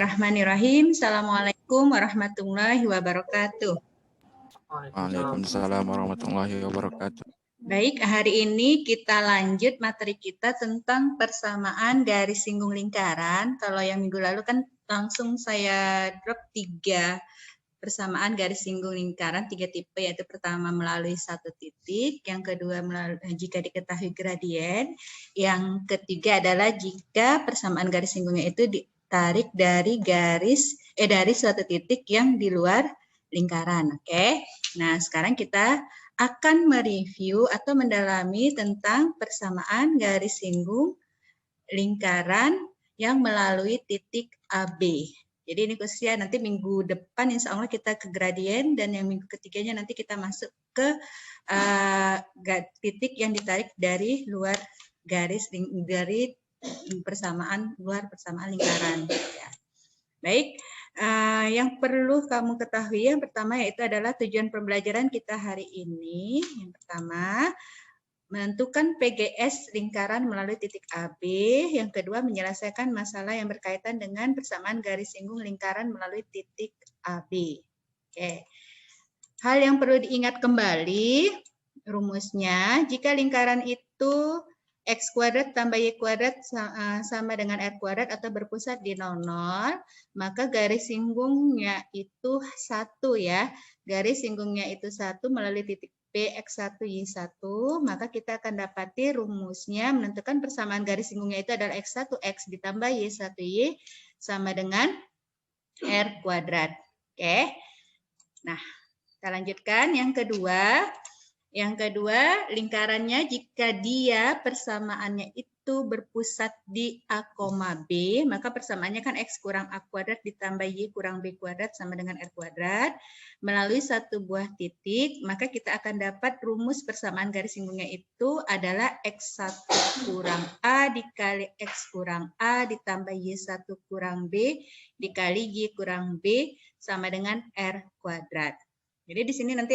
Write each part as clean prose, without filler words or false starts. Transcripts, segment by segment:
Bismillahirrahmanirrahim. Assalamualaikum warahmatullahi wabarakatuh. Waalaikumsalam warahmatullahi wabarakatuh. Baik, hari ini kita lanjut materi kita tentang persamaan garis singgung lingkaran. Kalau yang minggu lalu kan langsung saya drop 3 persamaan garis singgung lingkaran, 3 tipe, yaitu pertama melalui satu titik, yang kedua jika diketahui gradien, yang ketiga adalah jika persamaan garis singgungnya itu ditarik dari dari suatu titik yang di luar lingkaran. Oke. Nah, sekarang kita akan mereview atau mendalami tentang persamaan garis singgung lingkaran yang melalui titik AB. Jadi ini khususnya nanti minggu depan insya Allah kita ke gradien, dan yang minggu ketiganya nanti kita masuk ke titik yang ditarik dari luar dari persamaan lingkaran. Ya. Baik, yang perlu kamu ketahui yang pertama yaitu adalah tujuan pembelajaran kita hari ini. Yang pertama, menentukan PGS lingkaran melalui titik AB. Yang kedua, menyelesaikan masalah yang berkaitan dengan persamaan garis singgung lingkaran melalui titik AB. Oke. Hal yang perlu diingat kembali, rumusnya, jika lingkaran itu X kuadrat tambah Y kuadrat sama dengan R kuadrat atau berpusat di 00, maka garis singgungnya itu 1 ya. Garis singgungnya itu 1 melalui titik P X1 Y1, maka kita akan dapati rumusnya menentukan persamaan garis singgungnya itu adalah X1 X ditambah Y1 Y sama dengan R kuadrat. Oke. Nah, kita lanjutkan yang kedua. Yang kedua, lingkarannya jika dia persamaannya itu berpusat di A, B, maka persamaannya kan X kurang A kuadrat ditambah Y kurang B kuadrat sama dengan R kuadrat. Melalui satu buah titik, maka kita akan dapat rumus persamaan garis singgungnya itu adalah X1 kurang A dikali X kurang A ditambah Y1 kurang B dikali Y kurang B sama dengan R kuadrat. Jadi di sini nanti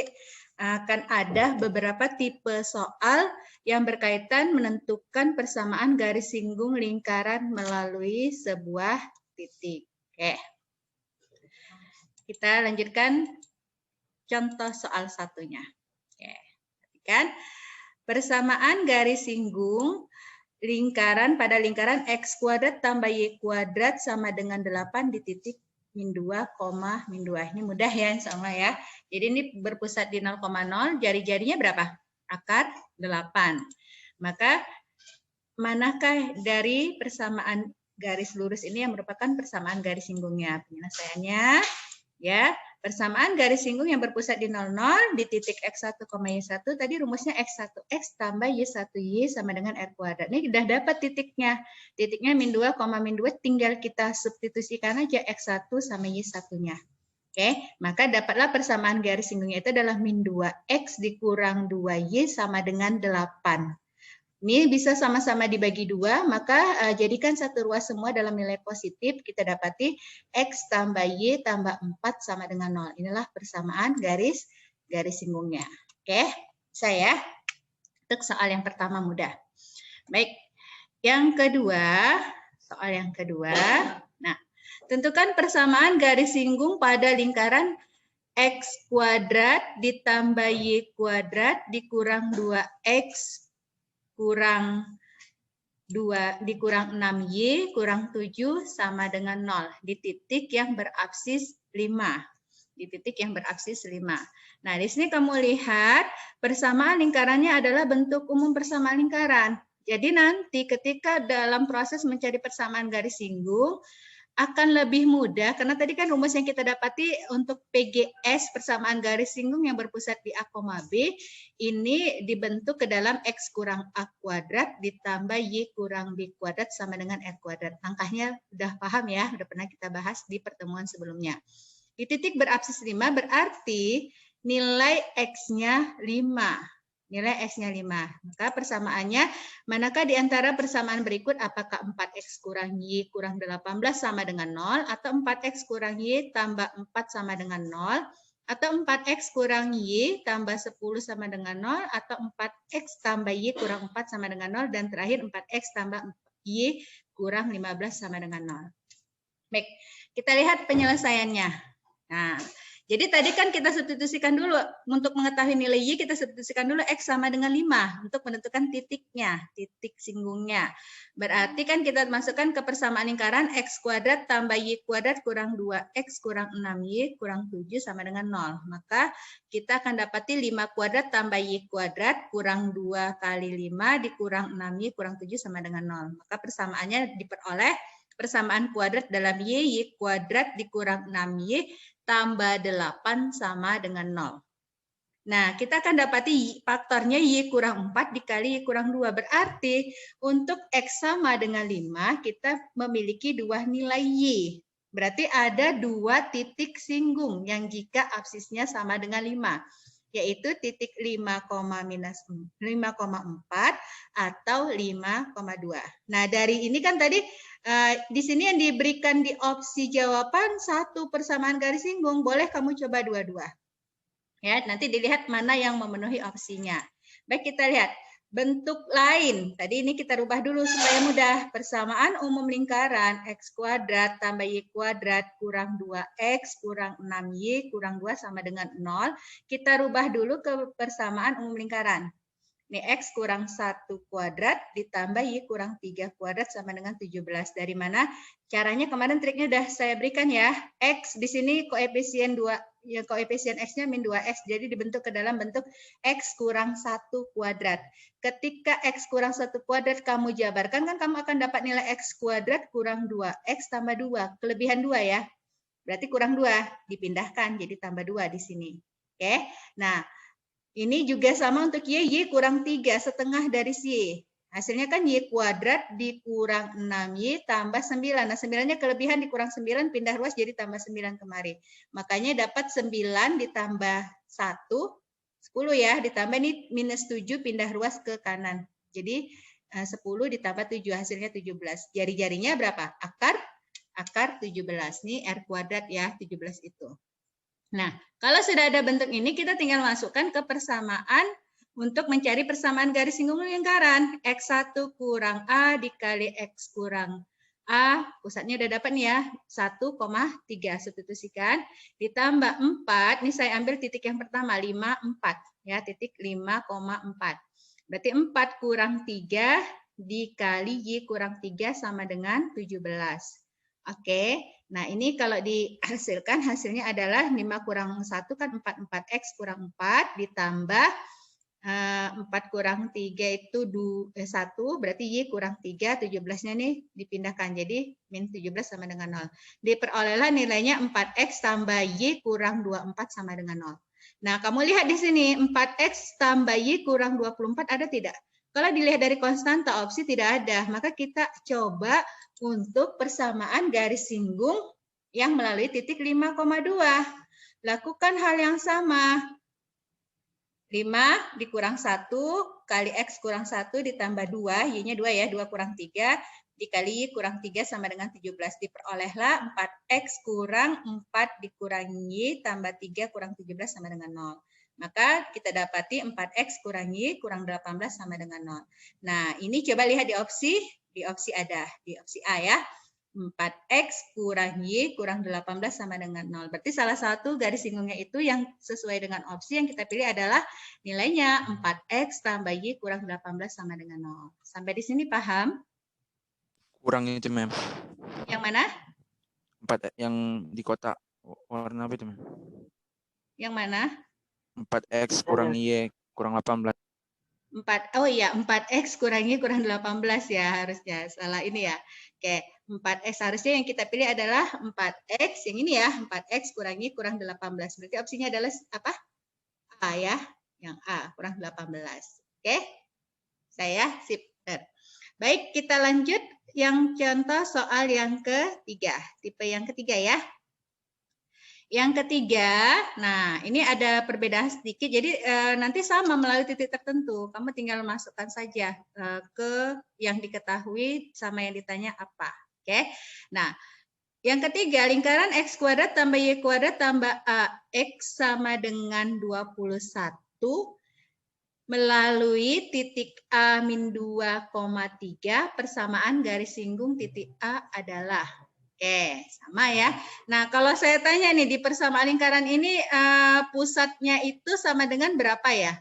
akan ada beberapa tipe soal yang berkaitan menentukan persamaan garis singgung lingkaran melalui sebuah titik. Oke. Kita lanjutkan contoh soal satunya. Oke. Perhatikan. Persamaan garis singgung lingkaran pada lingkaran X kuadrat tambah Y kuadrat sama dengan 8 di titik min 2, min 2. Ini mudah ya insya Allah ya. Jadi ini berpusat di 0,0, jari-jarinya berapa? Akar 8. Maka manakah dari persamaan garis lurus ini yang merupakan persamaan garis singgungnya? Penyelesaiannya ya, persamaan garis singgung yang berpusat di 00 di titik X1, Y1 tadi rumusnya X1X tambah Y1Y sama dengan R kuadrat. Ini sudah dapat titiknya. Titiknya min 2, min 2 tinggal kita substitusikan aja X1 sama Y1-nya. Oke, maka dapatlah persamaan garis singgungnya itu adalah min 2X dikurang 2Y sama dengan 8. Ini bisa sama-sama dibagi 2, maka jadikan satu ruas semua dalam nilai positif, kita dapati X tambah Y tambah 4 sama dengan 0. Inilah persamaan garis singgungnya. Oke, saya untuk soal yang pertama mudah. Baik, yang kedua, soal yang kedua. Nah, tentukan persamaan garis singgung pada lingkaran X kuadrat ditambah Y kuadrat dikurang 2X kurang 2 dikurang 6Y kurang 7 sama dengan 0 di titik yang berapsis 5. Di titik yang berapsis 5. Nah, di sini kamu lihat persamaan lingkarannya adalah bentuk umum persamaan lingkaran. Jadi nanti ketika dalam proses mencari persamaan garis singgung akan lebih mudah, karena tadi kan rumus yang kita dapati untuk PGS persamaan garis singgung yang berpusat di A, B, ini dibentuk ke dalam X kurang A kuadrat ditambah Y kurang B kuadrat sama dengan R kuadrat. Angkanya udah paham ya, udah pernah kita bahas di pertemuan sebelumnya. Di titik berapsis 5 berarti nilai X-nya 5. Nilai X-nya 5. Maka persamaannya, manakah di antara persamaan berikut, apakah 4X kurang Y kurang 18 sama dengan 0, atau 4X kurang Y tambah 4 sama dengan 0, atau 4X kurang Y tambah 10 sama dengan 0, atau 4X tambah Y kurang 4 sama dengan 0, dan terakhir 4X tambah Y kurang 15 sama dengan 0. Baik, Kita lihat penyelesaiannya. Nah, jadi tadi kan kita substitusikan dulu, untuk mengetahui nilai Y kita substitusikan dulu X sama dengan 5 untuk menentukan titiknya, titik singgungnya. Berarti kan kita masukkan ke persamaan lingkaran X kuadrat tambah Y kuadrat kurang 2X kurang 6Y kurang 7 sama dengan 0. Maka kita akan dapati 5 kuadrat tambah Y kuadrat kurang 2 kali 5 dikurang 6Y kurang 7 sama dengan 0. Maka persamaannya diperoleh persamaan kuadrat dalam Y kuadrat dikurang 6Y tambah 8 sama dengan 0. Nah, kita akan dapati faktornya Y kurang 4 dikali Y kurang 2. Berarti untuk X sama dengan 5, kita memiliki dua nilai Y. Berarti ada dua titik singgung yang jika absisnya sama dengan 5. Yaitu titik 5,4 atau 5,2. Nah, dari ini kan tadi di sini yang diberikan di opsi jawaban satu persamaan garis singgung, boleh kamu coba dua-dua. Ya, nanti dilihat mana yang memenuhi opsinya. Baik, kita lihat bentuk lain. Tadi ini kita rubah dulu supaya mudah. Persamaan umum lingkaran X kuadrat tambah Y kuadrat kurang 2X kurang 6Y kurang 2 sama dengan 0. Kita rubah dulu ke persamaan umum lingkaran. Ini X kurang 1 kuadrat ditambah Y kurang 3 kuadrat sama dengan 17. Dari mana? Caranya kemarin triknya udah saya berikan ya. X di sini koefisien 2, ya koefisien X-nya min 2X. Jadi dibentuk ke dalam bentuk X kurang 1 kuadrat. Ketika X kurang 1 kuadrat kamu jabarkan, kan kamu akan dapat nilai X kuadrat kurang 2X tambah 2. Kelebihan 2 ya. Berarti kurang 2. Dipindahkan jadi tambah 2 di sini. Oke. Nah, ini juga sama untuk Y kurang 3, setengah dari Y. Hasilnya kan Y kuadrat dikurang 6Y tambah 9. Nah, 9-nya kelebihan dikurang 9, pindah ruas jadi tambah 9 kemari. Makanya dapat 9 ditambah 1, 10 ya. Ditambah ini minus 7, pindah ruas ke kanan. Jadi 10 ditambah 7, hasilnya 17. Jari-jarinya berapa? Akar 17. Ini R kuadrat ya, 17 itu. Nah, kalau sudah ada bentuk ini, kita tinggal masukkan ke persamaan untuk mencari persamaan garis singgung lingkaran. X1 kurang A dikali X kurang A, pusatnya udah dapat nih ya, 1,3. Substitusikan, ditambah 4, ini saya ambil titik yang pertama, 5,4. Ya, titik 5,4. Berarti 4 kurang 3 dikali Y kurang 3 sama dengan 17. Oke, nah ini kalau dihasilkan hasilnya adalah 5 kurang 1 kan 4, 4X kurang 4 ditambah 4 kurang 3 itu 1, berarti Y kurang 3, 17-nya nih dipindahkan. Jadi min 17 sama dengan 0. Diperolehlah nilainya 4X tambah Y kurang 24 sama dengan 0. Nah, kamu lihat di sini 4X tambah Y kurang 24 ada tidak? Kalau dilihat dari konstanta opsi tidak ada, maka kita coba untuk persamaan garis singgung yang melalui titik 5,2. Lakukan hal yang sama. 5 dikurang 1 kali X kurang 1 ditambah 2, Y-nya 2 ya, 2 kurang 3, dikali Y kurang 3 sama dengan 17. Diperolehlah 4X kurang 4 dikurangi Y tambah 3 kurang 17 sama dengan 0. Maka kita dapati 4X kurang Y kurang 18 sama dengan 0. Nah, ini coba lihat di opsi ada, di opsi A ya. 4X kurang Y kurang 18 sama dengan 0. Berarti salah satu garis singgungnya itu yang sesuai dengan opsi yang kita pilih adalah nilainya 4X tambah Y kurang 18 sama dengan 0. Sampai di sini paham? Kurang itu, Mem. Yang mana? 4 yang di kotak warna apa itu, Mem? Yang mana? 4X kurang Y kurang 18. 4, oh iya, 4X kurang Y kurang 18 ya harusnya. Salah ini ya. Oke, 4X harusnya yang kita pilih adalah 4X, yang ini ya, 4X kurang Y kurang 18. Berarti opsinya adalah apa? A ya, yang A, kurang 18. Oke, saya sip. Baik, kita lanjut yang contoh soal yang ketiga. Tipe yang ketiga ya. Yang ketiga, nah ini ada perbedaan sedikit. Jadi nanti sama melalui titik tertentu. Kamu tinggal masukkan saja ke yang diketahui sama yang ditanya apa. Oke. Nah, yang ketiga, lingkaran X kuadrat tambah Y kuadrat tambah AX sama dengan 21 melalui titik A min 2,3 persamaan garis singgung titik A adalah. Oke, sama ya. Nah, kalau saya tanya nih, di persamaan lingkaran ini pusatnya itu sama dengan berapa ya?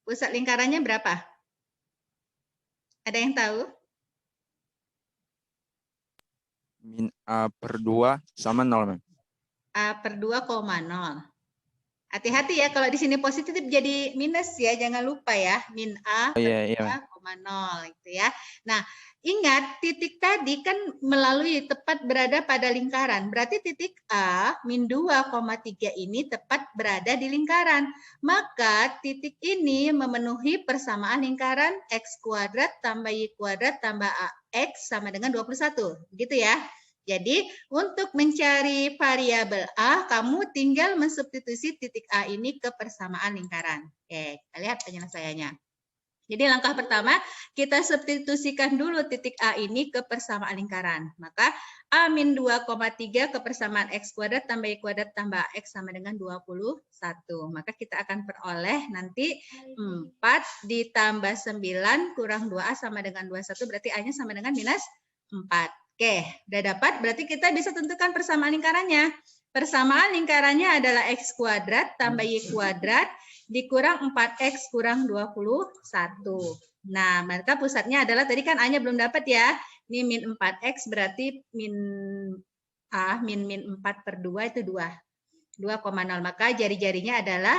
Pusat lingkarannya berapa? Ada yang tahu? Min A per 2 sama 0, Mem. A per 2,0. Hati-hati ya, kalau di sini positif jadi minus ya, jangan lupa ya, min A Oh, per iya, iya, Mem. 2,0 gitu ya. Nah, ingat titik tadi kan melalui tepat berada pada lingkaran. Berarti titik A min 2,3 ini tepat berada di lingkaran. Maka titik ini memenuhi persamaan lingkaran X kuadrat tambah Y kuadrat tambah AX sama dengan 21. Begitu ya. Jadi, untuk mencari variabel A, kamu tinggal mensubstitusi titik A ini ke persamaan lingkaran. Oke, kita lihat penyelesaiannya. Jadi langkah pertama, kita substitusikan dulu titik A ini ke persamaan lingkaran. Maka A min 2,3 ke persamaan X kuadrat tambah Y kuadrat tambah X sama dengan 21. Maka kita akan peroleh nanti 4 ditambah 9 kurang 2A sama dengan 21. Berarti A-nya sama dengan minus 4. Oke, udah dapat. Berarti kita bisa tentukan persamaan lingkarannya. Persamaan lingkarannya adalah X kuadrat tambah Y kuadrat dikurang 4X kurang 21. Nah, maka pusatnya adalah, tadi kan A-nya belum dapat ya. Ini min 4X berarti min 4 per 2 itu 2. 2,0. Maka jari-jarinya adalah,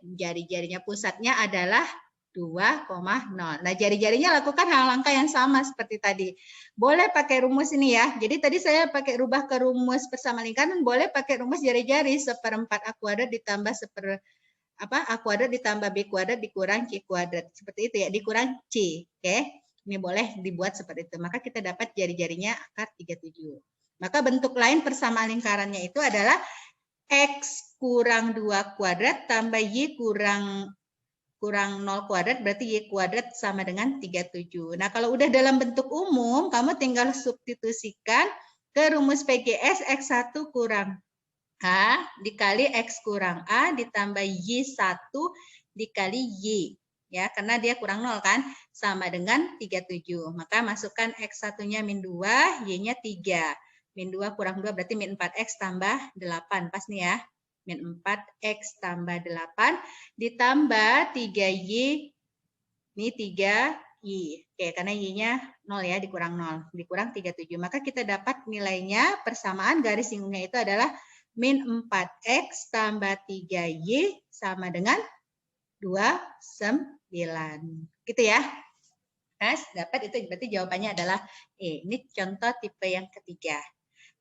jari-jarinya pusatnya adalah 2,0. Nah, jari-jarinya lakukan hal langkah yang sama seperti tadi. Boleh pakai rumus ini ya. Jadi tadi saya pakai rubah ke rumus persamaan lingkaran, boleh pakai rumus jari-jari 1/4 A kuadrat ditambah A kuadrat ditambah B kuadrat dikurang C kuadrat. Seperti itu ya, dikurang C. Oke. Ini boleh dibuat seperti itu. Maka kita dapat jari-jarinya akar 37. Maka bentuk lain persamaan lingkarannya itu adalah X kurang 2 kuadrat tambah Y kurang 0 kuadrat, berarti Y kuadrat sama dengan 37. Nah, kalau udah dalam bentuk umum, kamu tinggal substitusikan ke rumus PGS X1 kurang A dikali X kurang A ditambah Y1 dikali Y. Ya, karena dia kurang 0 kan, sama dengan 37. Maka masukkan X1-nya min 2, Y-nya 3. Min 2 kurang 2 berarti min 4X tambah 8. Pas nih ya. Min 4X tambah 8 ditambah 3Y, ini 3Y. Oke, karena Y-nya 0 ya, dikurang 0. Dikurang 37. Maka kita dapat nilainya, persamaan garis singgungnya itu adalah min 4X tambah 3Y sama dengan 29. Gitu ya. Mas, dapat itu berarti jawabannya adalah E. Ini contoh tipe yang ketiga.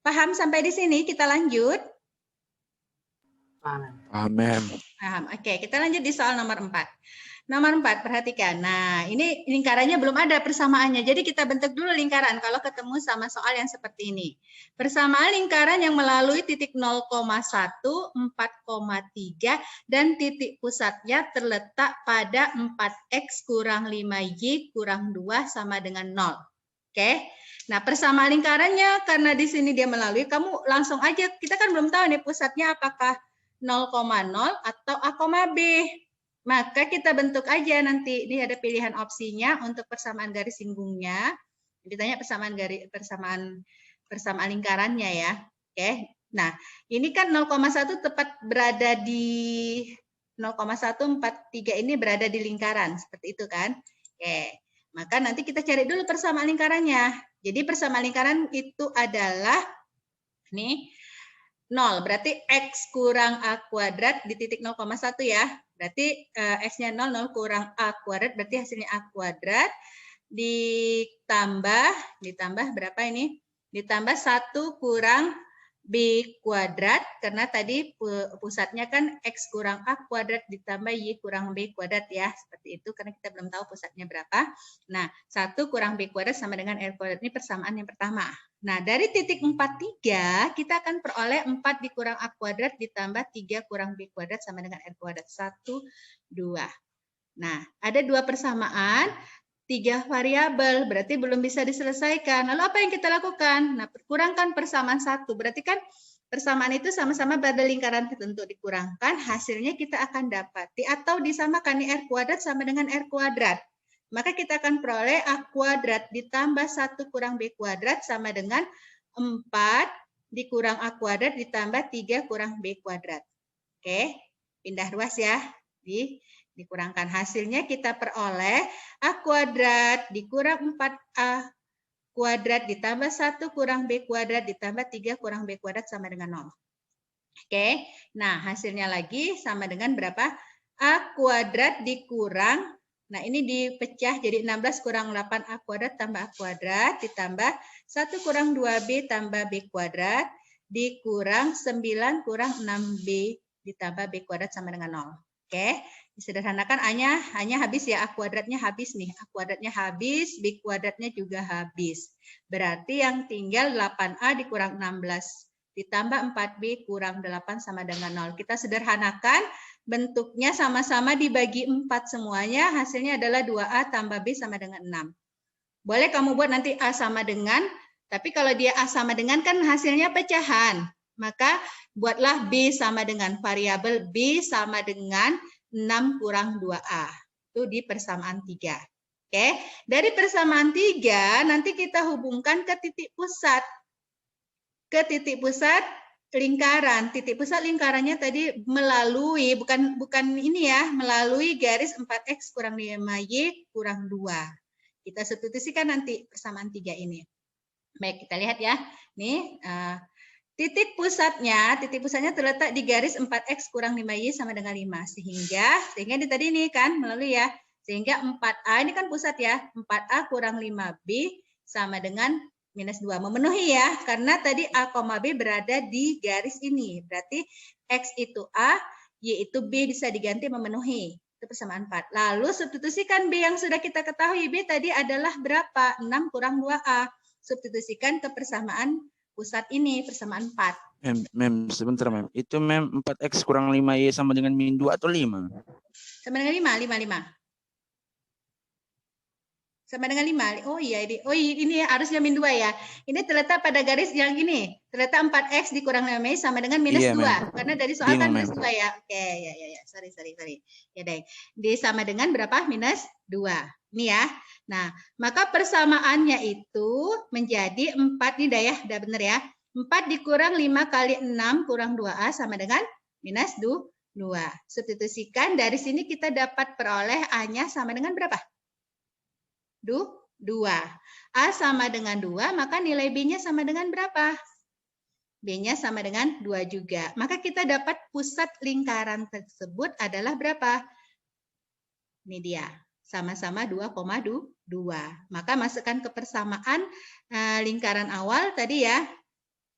Paham sampai di sini? Kita lanjut. Paham, Mem. Paham. Oke, kita lanjut di soal nomor 4. Nomor 4, perhatikan. Nah, ini lingkarannya belum ada persamaannya. Jadi kita bentuk dulu lingkaran kalau ketemu sama soal yang seperti ini. Persamaan lingkaran yang melalui titik 0,1, 4,3, dan titik pusatnya terletak pada 4X kurang 5Y kurang 2 sama dengan 0. Oke. Nah, persamaan lingkarannya karena di sini dia melalui, kamu langsung aja, kita kan belum tahu nih pusatnya apakah 0,0 atau A, B. Maka kita bentuk aja nanti. Ini ada pilihan opsinya untuk persamaan garis singgungnya. Ditanya persamaan lingkarannya ya. Oke. Nah, ini kan 0,1 tepat berada di 0,143 ini berada di lingkaran, seperti itu kan? Oke. Maka nanti kita cari dulu persamaan lingkarannya. Jadi persamaan lingkaran itu adalah nih 0, berarti X kurang A kuadrat di titik 0,1 ya. Berarti X-nya 0, 0 kurang A kuadrat, berarti hasilnya A kuadrat. Ditambah berapa ini? Ditambah 1 kurang B kuadrat, karena tadi pusatnya kan X kurang A kuadrat ditambah Y kurang B kuadrat ya. Seperti itu, karena kita belum tahu pusatnya berapa. Nah, 1 kurang B kuadrat sama dengan R kuadrat, ini persamaan yang pertama. Nah, dari titik 43, kita akan peroleh 4 dikurang A kuadrat ditambah 3 kurang B kuadrat sama dengan R kuadrat. 1, 2. Nah, ada 2 persamaan, 3 variabel, berarti belum bisa diselesaikan. Lalu apa yang kita lakukan? Nah, kurangkan persamaan 1. Berarti kan persamaan itu sama-sama pada lingkaran tertentu, dikurangkan, hasilnya kita akan dapati. Atau disamakan, nih R kuadrat sama dengan R kuadrat. Maka kita akan peroleh A kuadrat ditambah 1 kurang B kuadrat sama dengan 4 dikurang A kuadrat ditambah 3 kurang B kuadrat. Oke, pindah ruas ya. Dikurangkan. Hasilnya kita peroleh A kuadrat dikurang 4A kuadrat ditambah 1 kurang B kuadrat ditambah 3 kurang B kuadrat sama dengan 0. Oke, nah hasilnya lagi sama dengan berapa? A kuadrat dikurang, nah ini dipecah jadi 16 kurang 8A kuadrat tambah A kuadrat ditambah 1 kurang 2B tambah B kuadrat dikurang 9 kurang 6B ditambah B kuadrat sama dengan 0. Oke, disederhanakan A-nya habis ya, A kuadratnya habis nih. A kuadratnya habis, B kuadratnya juga habis. Berarti yang tinggal 8A dikurang 16 ditambah 4B kurang 8 sama dengan 0. Kita sederhanakan, bentuknya sama-sama dibagi 4 semuanya, hasilnya adalah 2A tambah B sama dengan 6. Boleh kamu buat nanti A sama dengan, tapi kalau dia A sama dengan kan hasilnya pecahan. Maka buatlah B sama dengan variabel B sama dengan 6 kurang 2A. Itu di persamaan 3. Oke, dari persamaan 3 nanti kita hubungkan ke titik pusat. Ke titik pusat lingkaran. Titik pusat lingkarannya tadi melalui, bukan ini ya, melalui garis 4X kurang 5Y kurang 2. Kita substitusikan nanti persamaan 3 ini. Baik, kita lihat ya. Nih, titik pusatnya terletak di garis 4X kurang 5Y sama dengan 5. Sehingga di tadi ini kan melalui ya. Sehingga 4A ini kan pusat ya. 4A kurang 5B sama dengan minus 2. Memenuhi ya. Karena tadi A, B berada di garis ini. Berarti X itu A, Y itu B bisa diganti memenuhi. Itu persamaan 4. Lalu substitusikan B yang sudah kita ketahui. B tadi adalah berapa? 6 kurang 2A. Substitusikan ke persamaan pusat ini, persamaan 4. Mem, sebentar Mem. Itu Mem 4X kurang 5Y sama dengan min 2 atau 5? Sama dengan 5. Sama dengan 5. Oh iya, ini harusnya min 2 ya. Ini terletak pada garis yang ini. Terletak 4X dikurang 5Y sama dengan minus 2. Karena dari soal kan minus 2 ya. Oke, ya. Sorry. Ya deh. Sama dengan berapa? Minus 2. Ini ya. Nah, maka persamaannya itu menjadi 4 nih dah ya. Udah bener ya. 4 dikurang 5 kali 6 kurang 2A sama dengan minus 2. Substitusikan. Dari sini kita dapat peroleh A-nya sama dengan berapa? 2. A sama dengan 2, maka nilai B-nya sama dengan berapa? B-nya sama dengan 2 juga. Maka kita dapat pusat lingkaran tersebut adalah berapa? Ini dia. Sama-sama 2,2. Maka masukkan ke persamaan lingkaran awal tadi ya.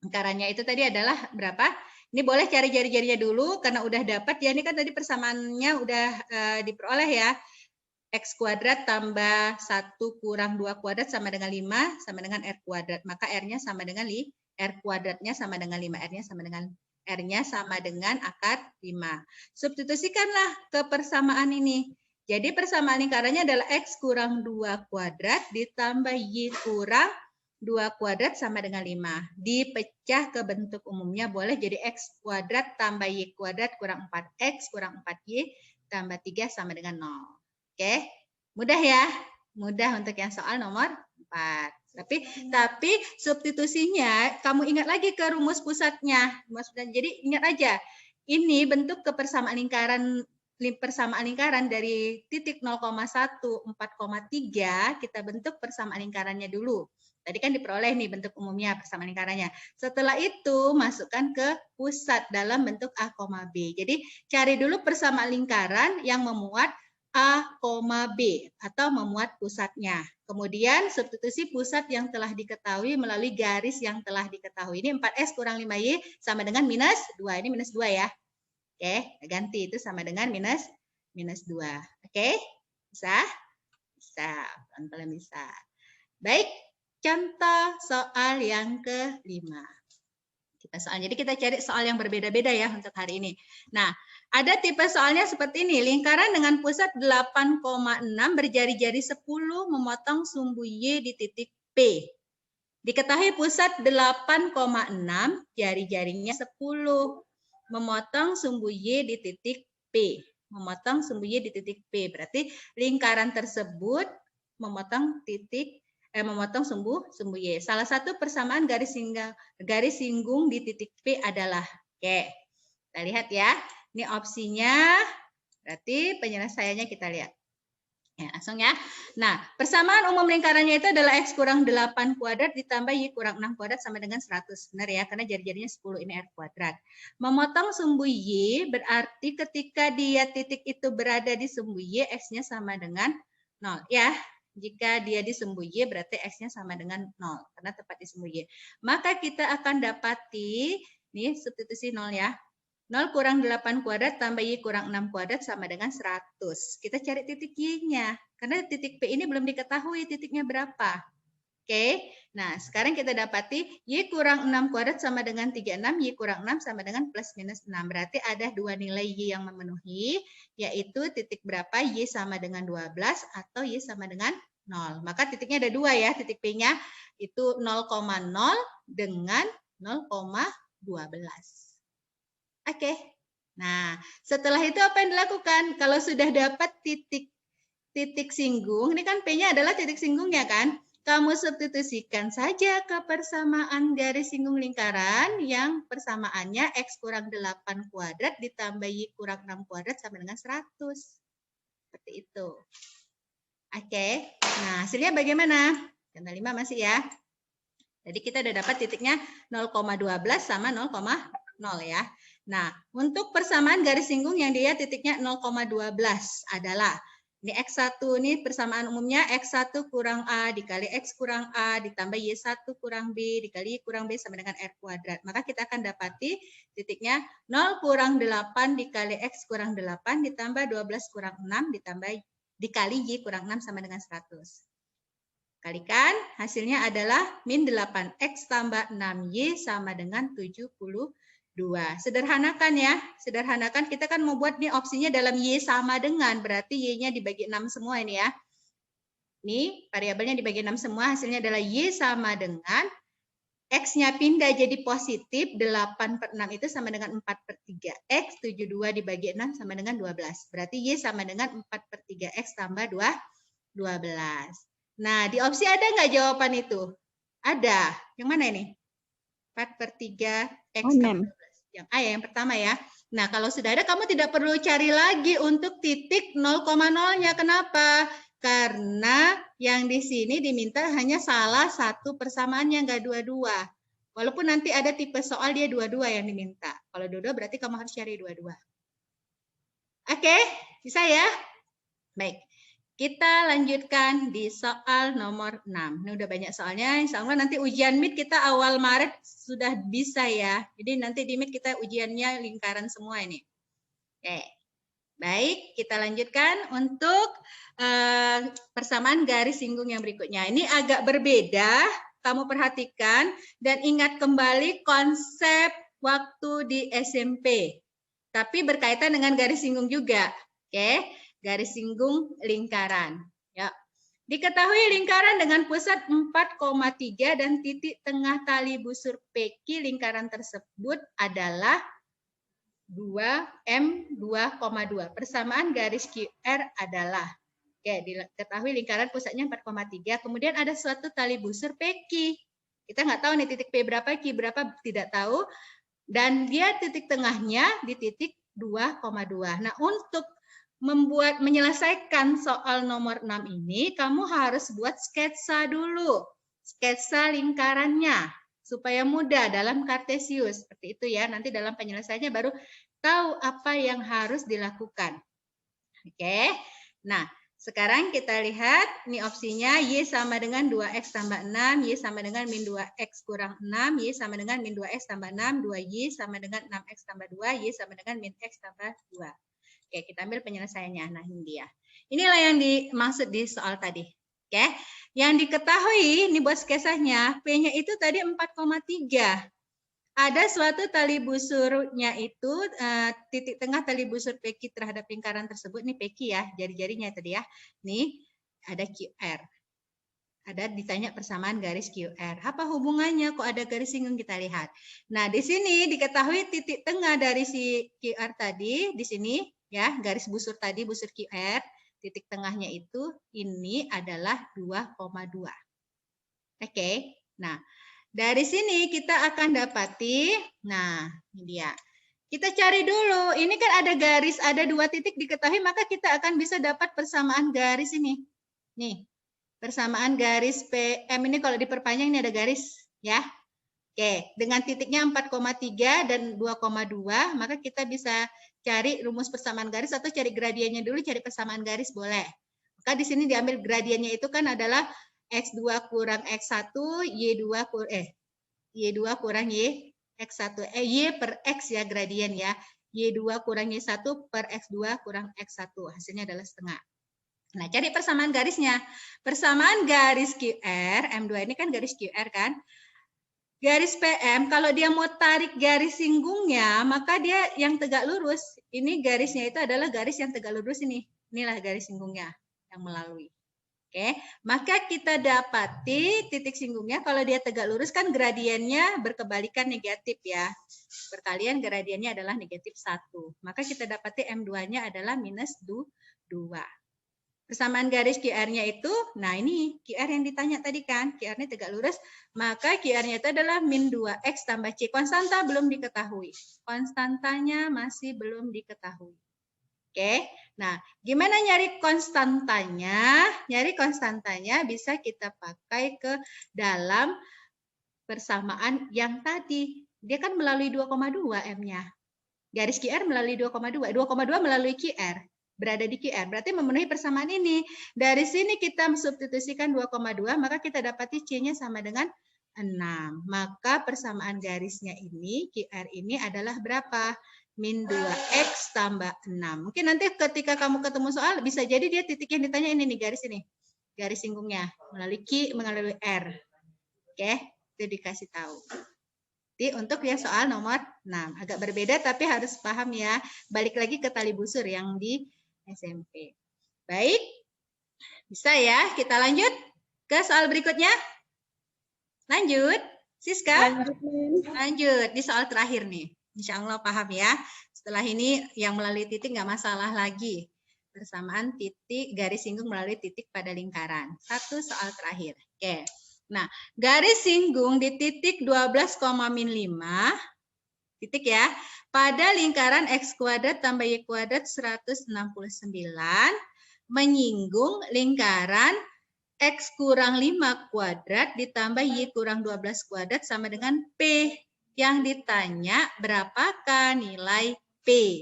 Lingkarannya itu tadi adalah berapa? Ini boleh cari jari-jarinya dulu karena udah dapat ya. Ini kan tadi persamaannya udah diperoleh ya. X kuadrat tambah 1 kurang 2 kuadrat sama dengan 5 sama dengan R kuadrat. Maka R-nya sama dengan R kuadratnya sama dengan 5. R-nya sama dengan R-nya sama dengan akar 5. Substitusikanlah ke persamaan ini. Jadi persamaan lingkarannya adalah X kurang 2 kuadrat ditambah Y kurang 2 kuadrat sama dengan 5. Dipecah ke bentuk umumnya boleh jadi X kuadrat tambah Y kuadrat kurang 4X kurang 4Y tambah 3 sama dengan 0. Oke, mudah ya. Mudah untuk yang soal nomor 4. Tapi substitusinya kamu ingat lagi ke rumus pusatnya. Jadi ingat aja. Ini bentuk kepersamaan lingkaran dari titik 0,1 4,3 kita bentuk persamaan lingkarannya dulu. Tadi kan diperoleh nih bentuk umumnya persamaan lingkarannya. Setelah itu masukkan ke pusat dalam bentuk A, B. Jadi cari dulu persamaan lingkaran yang memuat A, B atau memuat pusatnya. Kemudian substitusi pusat yang telah diketahui melalui garis yang telah diketahui. Ini 4X kurang 5Y sama dengan minus 2. Ini minus 2 ya. Oke, ganti itu sama dengan minus 2. Oke, bisa? Bisa, pelan-pelan bisa. Baik, contoh soal yang kelima. Jadi kita cari soal yang berbeda-beda ya untuk hari ini. Nah, ada tipe soalnya seperti ini. Lingkaran dengan pusat 8,6 berjari-jari 10 memotong sumbu Y di titik P. Diketahui pusat 8,6 jari-jarinya 10 memotong sumbu Y di titik P. memotong sumbu Y di titik P. Berarti lingkaran tersebut memotong memotong sumbu Y. Salah satu persamaan garis singgung di titik P adalah, oke, kita lihat ya. Ini opsinya, berarti penyelesaiannya kita lihat. Ya, langsung ya. Nah, persamaan umum lingkarannya itu adalah X kurang 8 kuadrat ditambah Y kurang 6 kuadrat sama dengan 100. Benar ya, karena jari-jarinya 10 ini R kuadrat. Memotong sumbu Y berarti ketika dia titik itu berada di sumbu Y, X-nya sama dengan 0. Ya, jika dia di sumbu Y berarti X-nya sama dengan 0. Karena tepat di sumbu Y. Maka kita akan dapati, nih substitusi 0 ya. 0 kurang 8 kuadrat tambah Y kurang 6 kuadrat sama dengan 100. Kita cari titik Y-nya. Karena titik P ini belum diketahui titiknya berapa. Oke. Nah, sekarang kita dapati Y kurang 6 kuadrat sama dengan 36. Y kurang 6 sama dengan plus minus 6. Berarti ada dua nilai Y yang memenuhi. Yaitu titik berapa Y sama dengan 12 atau Y sama dengan 0. Maka titiknya ada dua ya. Titik P-nya itu 0,0 dengan 0,12. Oke. Nah, setelah itu apa yang dilakukan? Kalau sudah dapat titik singgung, ini kan P-nya adalah titik singgungnya kan? Kamu substitusikan saja ke persamaan garis singgung lingkaran yang persamaannya X kurang 8 kuadrat ditambah Y kurang 6 kuadrat sama dengan 100. Seperti itu. Oke. Nah, hasilnya bagaimana? Contoh 5 masih ya. Jadi kita udah dapat titiknya 0,12 sama 0,0 ya. Nah, untuk persamaan garis singgung yang dia titiknya 0,12 adalah, ini X1 ini persamaan umumnya X1 kurang A dikali X kurang A ditambah Y1 kurang B dikali Y kurang B sama dengan R kuadrat. Maka kita akan dapati titiknya 0 kurang 8 dikali X kurang 8 ditambah 12 kurang 6 dikali Y kurang 6 sama dengan 100. Kalikan, hasilnya adalah min 8X tambah 6Y sama dengan 72. Sederhanakan ya, sederhanakan. Kita kan mau buat nih opsinya dalam Y sama dengan, berarti Y-nya dibagi 6 semua ini ya. Ini variabelnya dibagi 6 semua, hasilnya adalah Y sama dengan, X-nya pindah jadi positif, 8/6 itu sama dengan 4/3. X 72 dibagi 6 sama dengan 12. Berarti Y sama dengan 4/3X tambah 12. Nah, di opsi ada nggak jawaban itu? Ada. Yang mana ini? 4/3X tambah 12. Yang A ya, yang pertama ya. Nah, kalau sudah ada, kamu tidak perlu cari lagi untuk titik 0,0-nya. Kenapa? Karena yang di sini diminta hanya salah satu persamaannya, nggak dua-dua. Walaupun nanti ada tipe soal dia dua-dua yang diminta. Kalau dua-dua berarti kamu harus cari dua-dua. Oke, bisa ya? Baik. Kita lanjutkan di soal nomor 6. Ini udah banyak soalnya. Insya Allah nanti ujian MIT kita awal Maret sudah bisa ya. Jadi nanti di MIT kita ujiannya lingkaran semua ini. Oke. Baik, kita lanjutkan untuk persamaan garis singgung yang berikutnya. Ini agak berbeda. Kamu perhatikan dan ingat kembali konsep waktu di SMP. Tapi berkaitan dengan garis singgung juga. Oke. Garis singgung lingkaran. Ya. Diketahui lingkaran dengan pusat 4,3 dan titik tengah tali busur PQ lingkaran tersebut adalah 2M2,2. Persamaan garis QR adalah, diketahui lingkaran pusatnya 4,3, kemudian ada suatu tali busur PQ. Kita nggak tahu nih titik P berapa, Q berapa, tidak tahu. Dan dia titik tengahnya di titik 2,2. Nah, untuk menyelesaikan soal nomor 6 ini, kamu harus buat sketsa dulu. Sketsa lingkarannya, supaya mudah dalam Kartesius. Seperti itu ya, nanti dalam penyelesaiannya baru tahu apa yang harus dilakukan. Oke, nah sekarang kita lihat, ini opsinya Y sama dengan 2X tambah 6, Y sama dengan min 2X kurang 6, Y sama dengan min 2X tambah 6, 2Y sama dengan 6X tambah 2, Y sama dengan min X tambah 2. Oke, kita ambil penyelesaiannya. Nah, ini dia. Inilah yang dimaksud di soal tadi. Oke, yang diketahui, ini buat sketsanya, P-nya itu tadi 4,3. Ada suatu tali busurnya itu, titik tengah tali busur PQ terhadap lingkaran tersebut. Ini PQ ya, jari-jarinya tadi ya. Nih, ada QR. Ada ditanya persamaan garis QR. Apa hubungannya? Kok ada garis singgung? Kita lihat. Nah, di sini diketahui titik tengah dari si QR tadi, di sini, Ya, garis busur tadi, busur QR, titik tengahnya itu ini adalah 2,2. Oke. Nah, dari sini kita akan dapati, nah ini dia. Kita cari dulu, ini kan ada garis, ada 2 titik diketahui, maka kita akan bisa dapat persamaan garis ini. Nih, persamaan garis PM ini kalau diperpanjang ini ada garis, ya. Oke, dengan titiknya 4,3 dan 2,2, maka kita bisa cari rumus persamaan garis atau cari gradiennya dulu, cari persamaan garis boleh. Maka di sini diambil gradiennya itu kan adalah X2 kurang X1, Y2 kurang Y, X1, Y per X ya gradien ya. Y2 kurang Y1 per X2 kurang X1. Hasilnya adalah setengah. Nah, cari persamaan garisnya. Persamaan garis QR, M2 ini kan garis QR kan. Garis PM, kalau dia mau tarik garis singgungnya, maka dia yang tegak lurus. Ini garisnya itu adalah garis yang tegak lurus ini. Inilah garis singgungnya yang melalui. Oke, maka kita dapati titik singgungnya kalau dia tegak lurus kan gradiennya berkebalikan negatif ya. Perkalian gradiennya adalah negatif 1. Maka kita dapati M2-nya adalah minus 2. Persamaan garis QR-nya itu, nah ini QR yang ditanya tadi kan, QR-nya tegak lurus, maka QR-nya itu adalah min 2X tambah C. Konstanta belum diketahui. Konstantanya masih belum diketahui. Oke, nah gimana nyari konstantanya? Nyari konstantanya bisa kita pakai ke dalam persamaan yang tadi. Dia kan melalui 2,2 M-nya. Garis QR melalui 2,2. 2,2 melalui QR. Berada di QR, berarti memenuhi persamaan ini. Dari sini kita substitusikan 2,2, maka kita dapati C-nya sama dengan 6. Maka persamaan garisnya ini, QR ini adalah berapa? Min 2X tambah 6. Mungkin nanti ketika kamu ketemu soal, bisa jadi dia titik yang ditanya ini nih, garis ini. Garis singgungnya, melalui Q, melalui R. Oke, itu dikasih tahu. Jadi untuk yang soal nomor 6. Agak berbeda tapi harus paham ya. Balik lagi ke tali busur yang di SMP. Baik, bisa ya. Kita lanjut ke soal berikutnya. Lanjut, Siska. Lanjut di soal terakhir nih. Insya Allah paham ya. Setelah ini yang melalui titik nggak masalah lagi. Persamaan titik garis singgung melalui titik pada lingkaran. Satu soal terakhir. Oke. Nah, garis singgung di titik 12,-5 titik ya, pada lingkaran X kuadrat tambah Y kuadrat 169 menyinggung lingkaran X kurang 5 kuadrat ditambah Y kurang 12 kuadrat sama dengan P. Yang ditanya berapakah nilai P.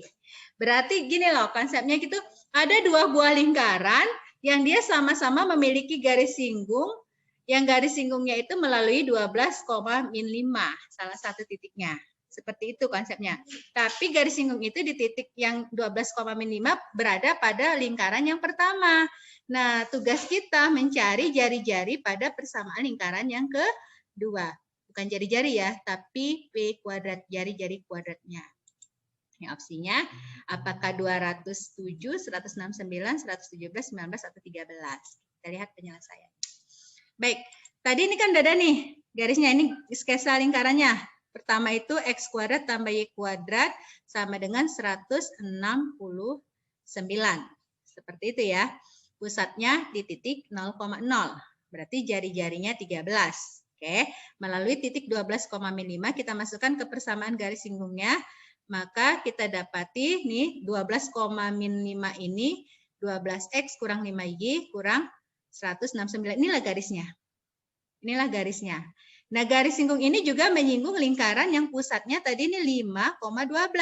Berarti gini loh konsepnya gitu, ada 2 buah lingkaran yang dia sama-sama memiliki garis singgung, yang garis singgungnya itu melalui 12,-5, salah satu titiknya. Seperti itu konsepnya. Tapi garis singgung itu di titik yang 12,-5 berada pada lingkaran yang pertama. Nah, tugas kita mencari jari-jari pada persamaan lingkaran yang kedua. Bukan jari-jari ya, tapi P kuadrat, jari-jari kuadratnya. Yang opsinya, apakah 207, 169, 117, 19, atau 13. Kita lihat penyelesaian. Baik, tadi ini kan udah ada nih garisnya, ini skesa lingkarannya. Pertama itu X kuadrat tambah Y kuadrat sama dengan 169. Seperti itu ya. Pusatnya di titik 0,0. Berarti jari-jarinya 13. Oke. Melalui titik 12,5 kita masukkan ke persamaan garis singgungnya. Maka kita dapati nih 12,5 ini 12X kurang 5Y kurang 169. Inilah garisnya. Inilah garisnya. Nah, garis singgung ini juga menyinggung lingkaran yang pusatnya tadi ini 5,12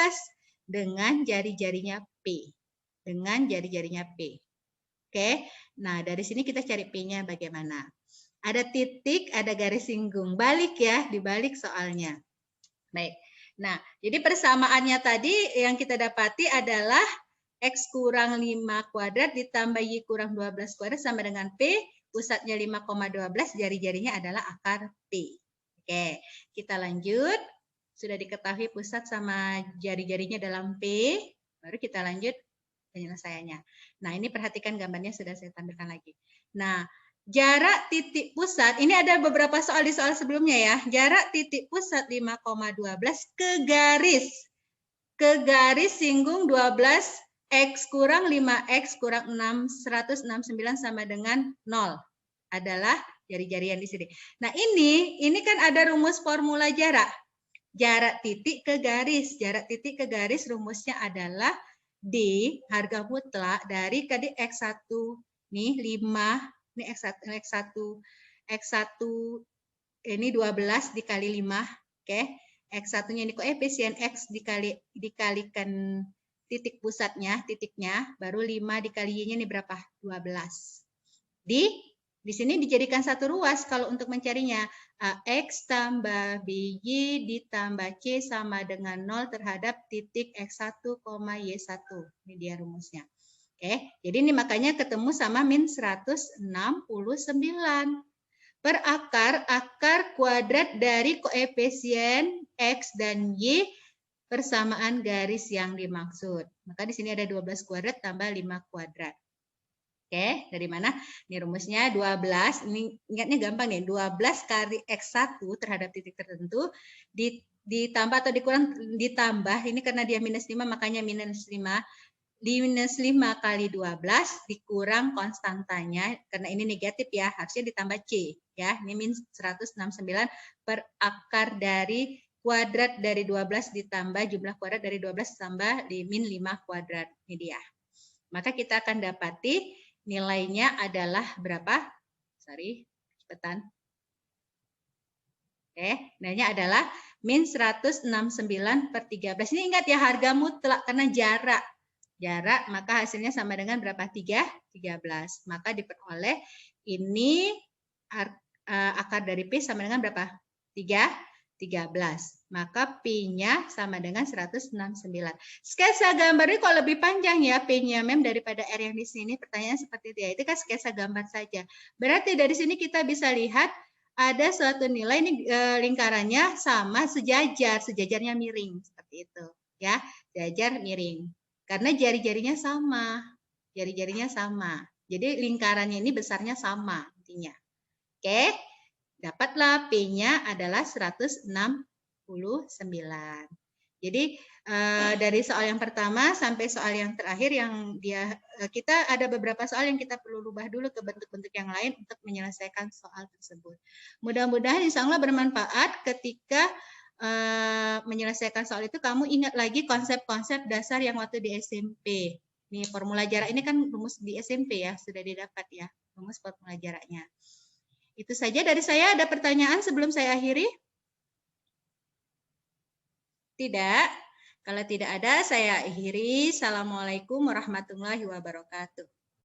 dengan jari-jarinya P. Dengan jari-jarinya P. Oke. Nah, dari sini kita cari P-nya bagaimana. Ada titik, ada garis singgung. Balik ya, dibalik soalnya. Baik. Nah, jadi persamaannya tadi yang kita dapati adalah X kurang 5 kuadrat ditambah Y kurang 12 kuadrat sama dengan P. Pusatnya 5,12, jari-jarinya adalah akar P. Oke, kita lanjut. Sudah diketahui pusat sama jari-jarinya dalam P. Baru kita lanjut penyelesaiannya. Nah, ini perhatikan gambarnya sudah saya tampilkan lagi. Nah, jarak titik pusat, ini ada beberapa soal di soal sebelumnya ya. Jarak titik pusat 5,12 ke garis singgung 12 X kurang 5X kurang 6, 169 sama dengan 0 adalah jari-jarian di sini. Nah ini kan ada rumus formula jarak. Jarak titik ke garis. Jarak titik ke garis rumusnya adalah D harga mutlak dari tadi X1 nih 5, ini X1 X1 ini 12 dikali 5, oke. X1-nya ini koefisien X dikalikan titik pusatnya, titiknya, baru 5 dikali Y-nya ini berapa? 12. Di sini dijadikan satu ruas kalau untuk mencarinya. AX tambah BY ditambah C sama dengan 0 terhadap titik X1, Y1. Ini dia rumusnya. Oke, jadi ini makanya ketemu sama min 169. Per akar kuadrat dari koefisien X dan Y persamaan garis yang dimaksud. Maka di sini ada 12 kuadrat tambah 5 kuadrat. Oke, dari mana? Ini rumusnya 12. Ini ingatnya gampang nih. 12 kali X1 terhadap titik tertentu ditambah atau ditambah. Ini karena dia minus 5 makanya minus 5. Minus 5 kali 12 dikurang konstantanya. Karena ini negatif ya, harusnya ditambah C. Ya, ini min 169 per akar dari kuadrat dari 12 ditambah jumlah kuadrat dari 12 tambah min 5 kuadrat. Ini dia. Maka kita akan dapati nilainya adalah berapa? Sorry, cepetan. Oke, nilainya adalah min 169 per 13. Ini ingat ya, harga mutlak karena jarak. Jarak, maka hasilnya sama dengan berapa? 13. Maka diperoleh ini akar dari P sama dengan berapa? 13. Maka P-nya sama dengan 169. Sketsa gambarnya kalau lebih panjang ya P-nya mem daripada R yang di sini. Pertanyaan seperti itu ya. Itu kan sketsa gambar saja. Berarti dari sini kita bisa lihat ada suatu nilai ini lingkarannya sama sejajar, sejajarnya miring seperti itu ya. Sejajar miring. Karena jari-jarinya sama. Jari-jarinya sama. Jadi lingkarannya ini besarnya sama intinya. Oke. Dapatlah P-nya adalah 169. Jadi dari soal yang pertama sampai soal yang terakhir yang kita ada beberapa soal yang kita perlu rubah dulu ke bentuk-bentuk yang lain untuk menyelesaikan soal tersebut. Mudah-mudahan insya Allah bermanfaat ketika menyelesaikan soal itu kamu ingat lagi konsep-konsep dasar yang waktu di SMP. Nih formula jarak ini kan rumus di SMP ya, sudah didapat ya, rumus formula jaraknya. Itu saja dari saya. Ada pertanyaan sebelum saya akhiri? Tidak. Kalau tidak ada, saya akhiri. Assalamualaikum warahmatullahi wabarakatuh.